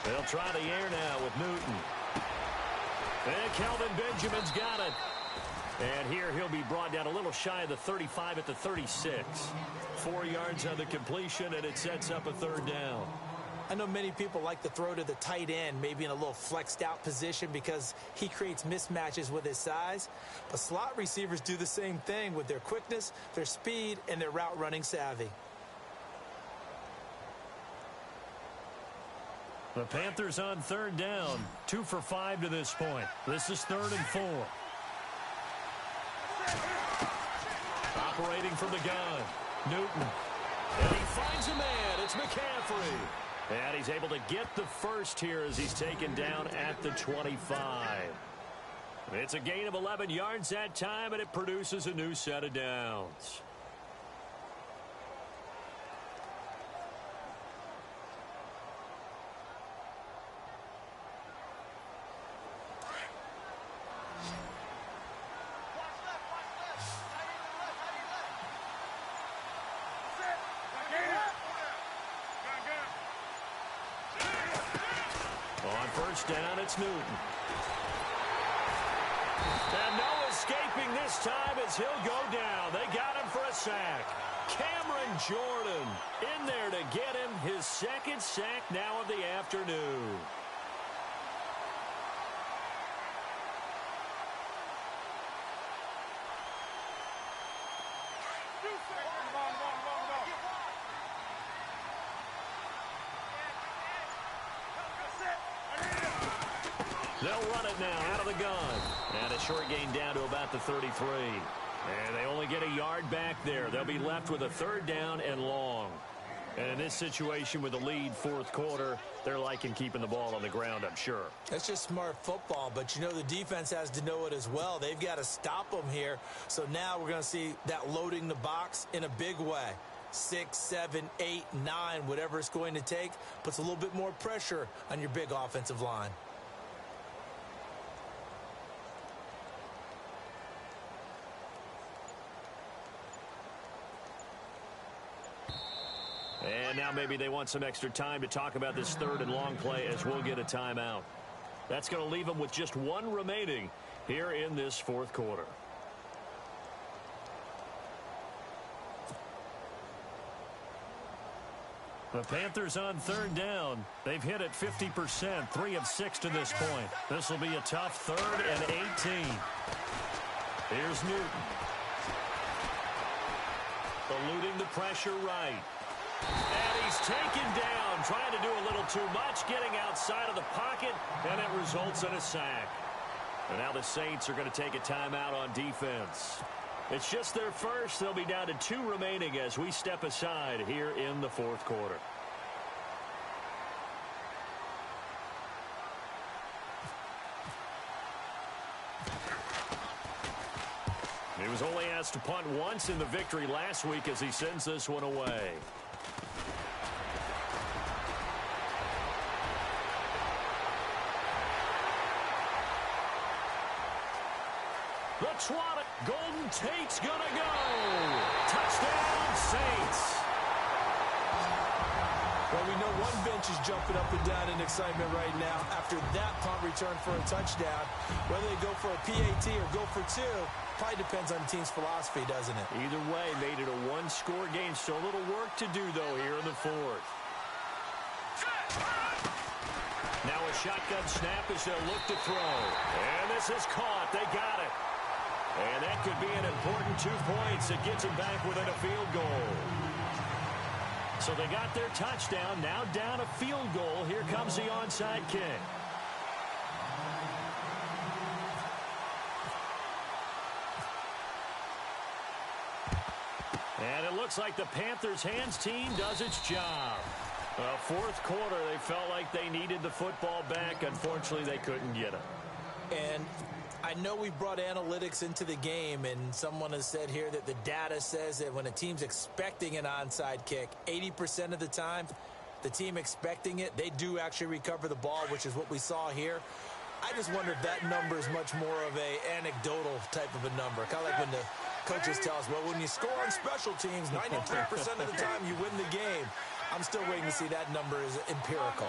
They'll try the air now with Newton. And Kelvin Benjamin's got it. And here he'll be brought down a little shy of the 35 at the 36. 4 yards on the completion, and it sets up a third down. I know many people like to throw to the tight end, maybe in a little flexed out position because he creates mismatches with his size. But slot receivers do the same thing with their quickness, their speed, and their route running savvy. The Panthers on third down. 2 for 5 to this point. This is 3rd and 4. Operating from the gun. Newton. And he finds a man. It's McCaffrey. And he's able to get the first here as he's taken down at the 25. It's a gain of 11 yards that time, and it produces a new set of downs. Down, it's Newton. And no escaping this time as he'll go down. They got him for a sack. Cameron Jordan in there to get him his second sack now of the afternoon. They'll run it now out of the gun. And a short gain down to about the 33. And they only get a yard back there. They'll be left with a third down and long. And in this situation with the lead fourth quarter, they're liking keeping the ball on the ground, I'm sure. That's just smart football, but you know the defense has to know it as well. They've got to stop them here. So now we're going to see that loading the box in a big way. 6, 7, 8, 9, whatever it's going to take, puts a little bit more pressure on your big offensive line. And now maybe they want some extra time to talk about this third and long play as we'll get a timeout. That's going to leave them with just 1 remaining here in this fourth quarter. The Panthers on third down. They've hit it 50%, 3 of 6 to this point. This will be a tough 3rd and 18. Here's Newton. Eluding the pressure right. And he's taken down, trying to do a little too much, getting outside of the pocket, and it results in a sack. And now the Saints are going to take a timeout on defense. It's just their first. They'll be down to 2 remaining as we step aside here in the fourth quarter. He was only asked to punt once in the victory last week as he sends this one away. The Twat, Golden Tate's gonna go. Touchdown, Saints. Well, we know one bench is jumping up and down in excitement right now after that punt return for a touchdown. Whether they go for a PAT or go for two, probably depends on the team's philosophy, doesn't it? Either way, made it a one-score game. Still a little work to do, though, here in the fourth. Now a shotgun snap as they'll look to throw. And this is caught. They got it. And that could be an important 2 points. It gets them back within a field goal. So they got their touchdown. Now down a field goal. Here comes the onside kick. And it looks like the Panthers' hands team does its job. Well, fourth quarter, they felt like they needed the football back. Unfortunately, they couldn't get it. And I know we brought analytics into the game, and someone has said here that the data says that when a team's expecting an onside kick, 80% of the time, the team expecting it, they do actually recover the ball, which is what we saw here. I just wonder if that number is much more of a anecdotal type of a number. Kind of like when the coaches tell us, well, when you score on special teams, 93% of the time you win the game. I'm still waiting to see that number is empirical.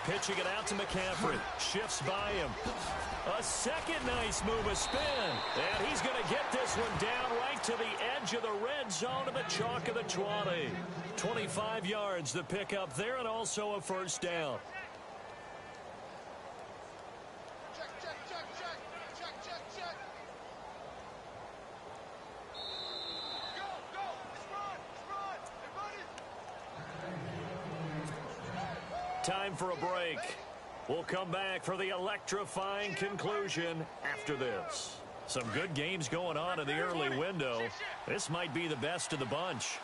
Pitching it out to McCaffrey. Shifts by him. A second nice move, a spin. And he's going to get this one down right to the edge of the red zone of the chalk of the 20. 25 yards the pick up there, and also a first down. Time for a break. We'll come back for the electrifying conclusion after this. Some good games going on in the early window. This might be the best of the bunch.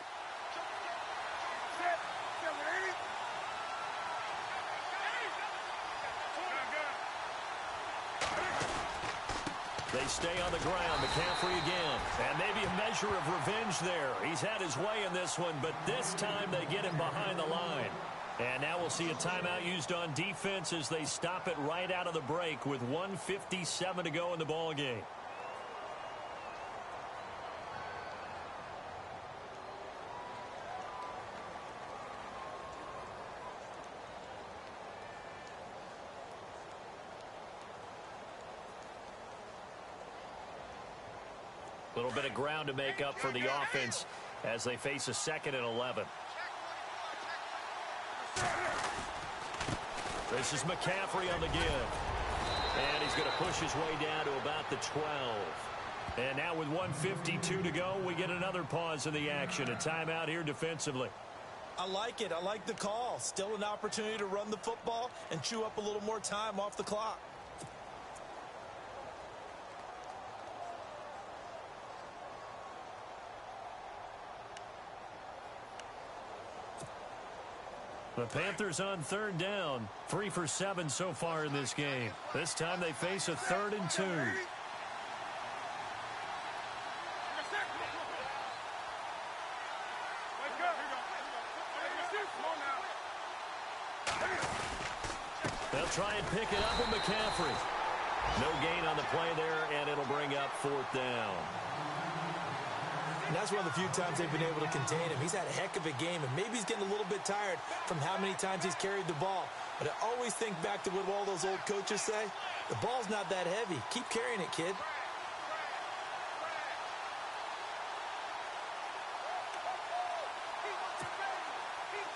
They stay on the ground. McCaffrey again. And maybe a measure of revenge there. He's had his way in this one, but this time they get him behind the line. And now we'll see a timeout used on defense as they stop it right out of the break with 1:57 to go in the ball game. A little bit of ground to make up for the offense as they face a 2nd and 11. This is McCaffrey on the give. And he's going to push his way down to about the 12. And now with 1:52 to go, we get another pause in the action. A timeout here defensively. I like it. I like the call. Still an opportunity to run the football and chew up a little more time off the clock. The Panthers on 3rd down. 3 for 7 so far in this game. This time they face a 3rd and 2. They'll try and pick it up with McCaffrey. No gain on the play there, and it'll bring up 4th down. And that's one of the few times they've been able to contain him. He's had a heck of a game, and maybe he's getting a little bit tired from how many times he's carried the ball. But I always think back to what all those old coaches say. The ball's not that heavy. Keep carrying it, kid.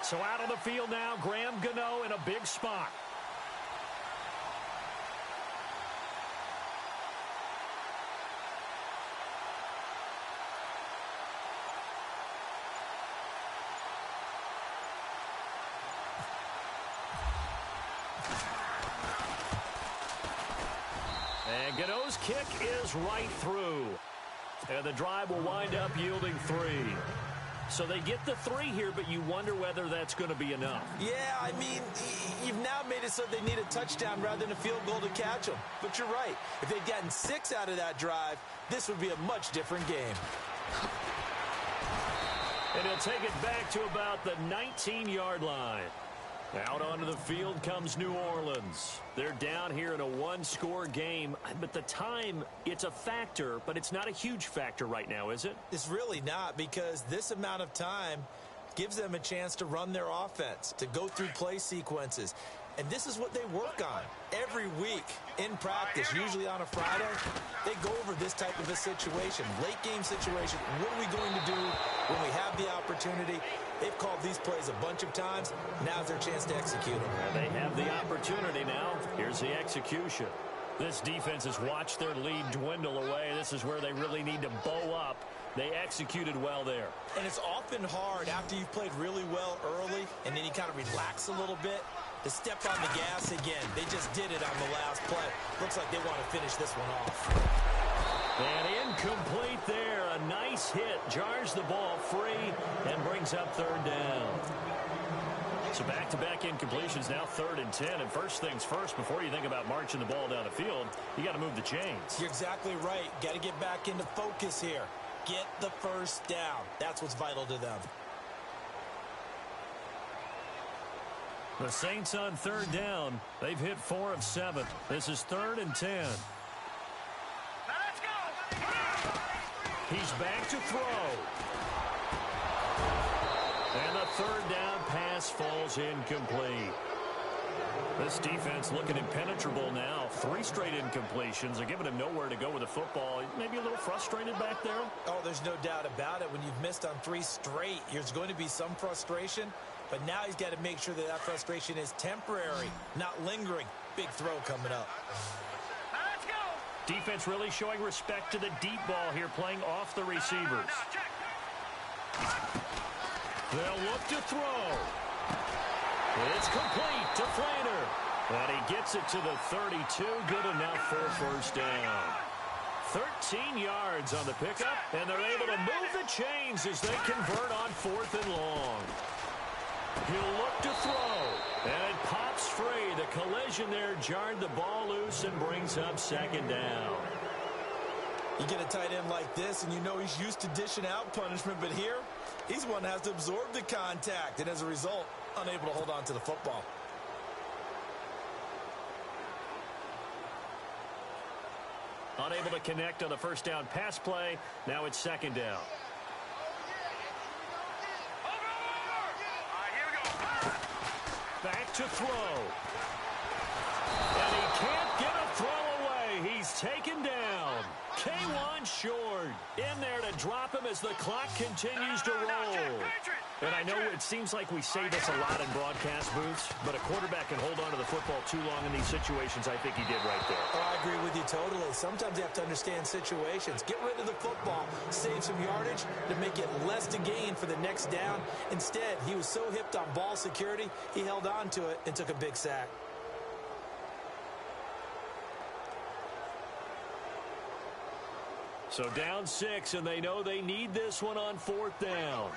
So out on the field now, Graham Gano in a big spot. And Gano's kick is right through. And the drive will wind up yielding 3. So they get the 3 here, but you wonder whether that's going to be enough. Yeah, I mean, you've now made it so they need a touchdown rather than a field goal to catch them. But you're right. If they'd gotten 6 out of that drive, this would be a much different game. And he'll take it back to about the 19-yard line. Out onto the field comes New Orleans. They're down here in a 1-score game, but the time, it's a factor, but it's not a huge factor right now, is it? It's really not, because this amount of time gives them a chance to run their offense, to go through play sequences. And this is what they work on every week in practice, usually on a Friday. They go over this type of a situation, late game situation. What are we going to do when we have the opportunity? They've called these plays a bunch of times. Now's their chance to execute them. And they have the opportunity now. Here's the execution. This defense has watched their lead dwindle away. This is where they really need to bow up. They executed well there. And it's often hard after you've played really well early and then you kind of relax a little bit to step on the gas again. They just did it on the last play. Looks like they want to finish this one off. And incomplete there. A nice hit. Jars the ball free and brings up 3rd down. So back-to-back incompletions, now 3rd and 10. And first things first, before you think about marching the ball down the field, you got to move the chains. You're exactly right. Got to get back into focus here. Get the first down. That's what's vital to them. The Saints on 3rd down. They've hit 4 of 7. This is 3rd and 10. Now let's go. He's back to throw. And the 3rd down pass falls incomplete. This defense looking impenetrable now. 3 straight incompletions. They're giving him nowhere to go with the football. Maybe a little frustrated back there. Oh, there's no doubt about it. When you've missed on 3 straight, there's going to be some frustration. But now he's got to make sure that that frustration is temporary, not lingering. Big throw coming up. Now let's go. Defense really showing respect to the deep ball here, playing off the receivers. Now check. They'll look to throw. It's complete to Flaner. And he gets it to the 32. Good enough for a first down. 13 yards on the pickup, and they're able to move the chains as they convert on 4th and long. He'll look to throw, and it pops free. The collision there jarred the ball loose and brings up 2nd down. You get a tight end like this, and you know he's used to dishing out punishment, but here, he's one that has to absorb the contact, and as a result, unable to hold on to the football. Unable to connect on the first down pass play. Now it's 2nd down. Back to throw. And he can't get a throw away. He's taken down. K1 Short in there to drop him as the clock continues to roll. And I know it seems like we say this a lot in broadcast booths, but a quarterback can hold on to the football too long in these situations. I think he did right there. Oh, I agree with you totally. Sometimes you have to understand situations. Get rid of the football, save some yardage to make it less to gain for the next down. Instead, he was so hipped on ball security, he held on to it and took a big sack. So down 6, and they know they need this one on 4th down.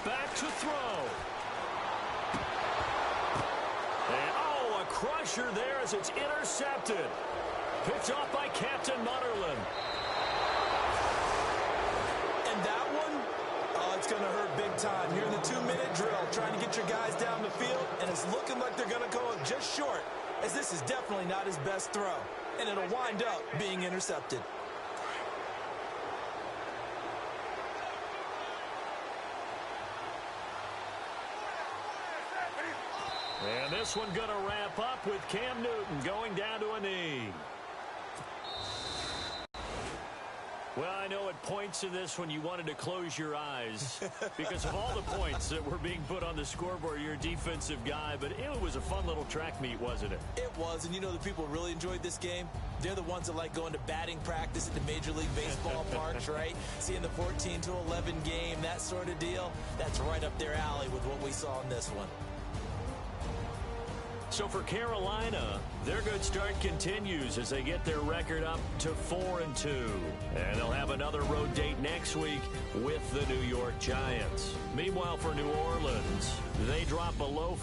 Back to throw. And, oh, a crusher there as it's intercepted. Picked off by Captain Mutterland. And that one, oh, it's going to hurt big time. You're in the 2-minute drill, trying to get your guys down the field, and it's looking like they're going to go just short, as this is definitely not his best throw, and it'll wind up being intercepted. And this one going to wrap up with Cam Newton going down to a knee. Well, I know at points in this when you wanted to close your eyes because of all the points that were being put on the scoreboard. You're a defensive guy, but it was a fun little track meet, wasn't it? It was, and you know the people really enjoyed this game? They're the ones that like going to batting practice at the Major League Baseball parks, right? Seeing the 14-11 game, that sort of deal. That's right up their alley with what we saw in this one. So for Carolina, their good start continues as they get their record up to 4-2. And they'll have another road date next week with the New York Giants. Meanwhile, for New Orleans, they drop below